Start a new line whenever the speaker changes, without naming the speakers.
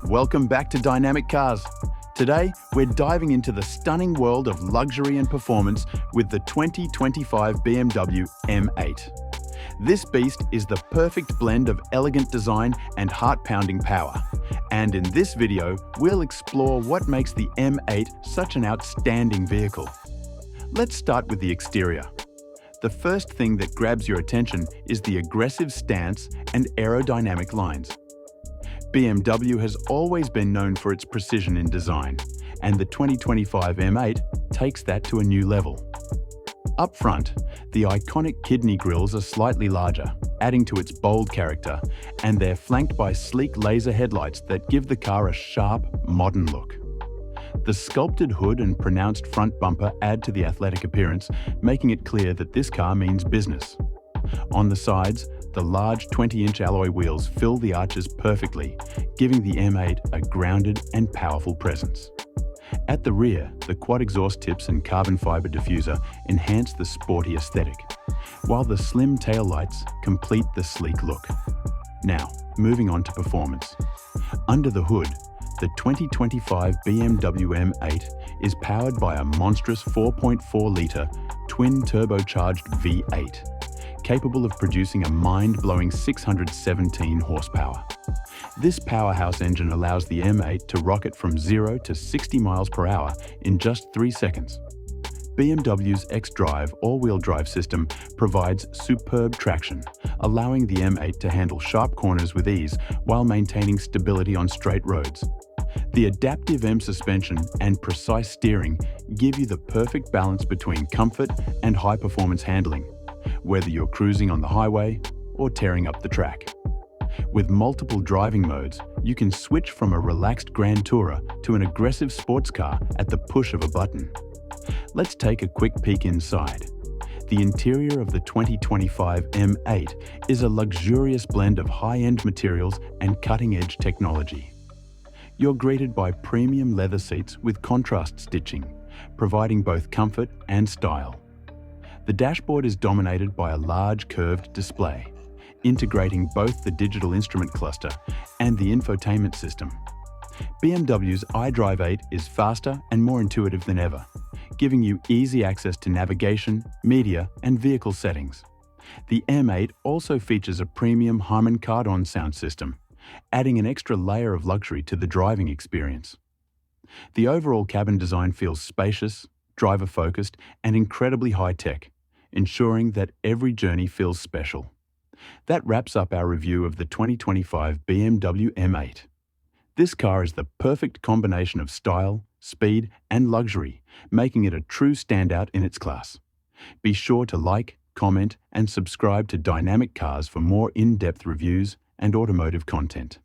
Welcome back to Dynamic Cars. Today, we're diving into the stunning world of luxury and performance with the 2025 BMW M8. This beast is the perfect blend of elegant design and heart-pounding power. And in this video, we'll explore what makes the M8 such an outstanding vehicle. Let's start with the exterior. The first thing that grabs your attention is the aggressive stance and aerodynamic lines. BMW has always been known for its precision in design, and the 2025 M8 takes that to a new level. Up front, the iconic kidney grilles are slightly larger, adding to its bold character, and they're flanked by sleek laser headlights that give the car a sharp, modern look. The sculpted hood and pronounced front bumper add to the athletic appearance, making it clear that this car means business. On the sides, the large 20-inch alloy wheels fill the arches perfectly, giving the M8 a grounded and powerful presence. At the rear, the quad exhaust tips and carbon fiber diffuser enhance the sporty aesthetic, while the slim taillights complete the sleek look. Now, moving on to performance. Under the hood, the 2025 BMW M8 is powered by a monstrous 4.4-litre twin-turbocharged V8, capable of producing a mind-blowing 617 horsepower. This powerhouse engine allows the M8 to rocket from 0 to 60 miles per hour in just 3 seconds. BMW's xDrive all-wheel drive system provides superb traction, allowing the M8 to handle sharp corners with ease while maintaining stability on straight roads. The adaptive M suspension and precise steering give you the perfect balance between comfort and high-performance handling, whether you're cruising on the highway or tearing up the track. With multiple driving modes, you can switch from a relaxed Grand Tourer to an aggressive sports car at the push of a button. Let's take a quick peek inside. The interior of the 2025 M8 is a luxurious blend of high-end materials and cutting-edge technology. You're greeted by premium leather seats with contrast stitching, providing both comfort and style. The dashboard is dominated by a large curved display, integrating both the digital instrument cluster and the infotainment system. BMW's iDrive 8 is faster and more intuitive than ever, giving you easy access to navigation, media, and vehicle settings. The M8 also features a premium Harman Kardon sound system, adding an extra layer of luxury to the driving experience. The overall cabin design feels spacious, driver-focused, and incredibly high-tech, ensuring that every journey feels special. That wraps up our review of the 2025 BMW M8. This car is the perfect combination of style, speed, and luxury, making it a true standout in its class. Be sure to like, comment, and subscribe to Dynamic Cars for more in-depth reviews and automotive content.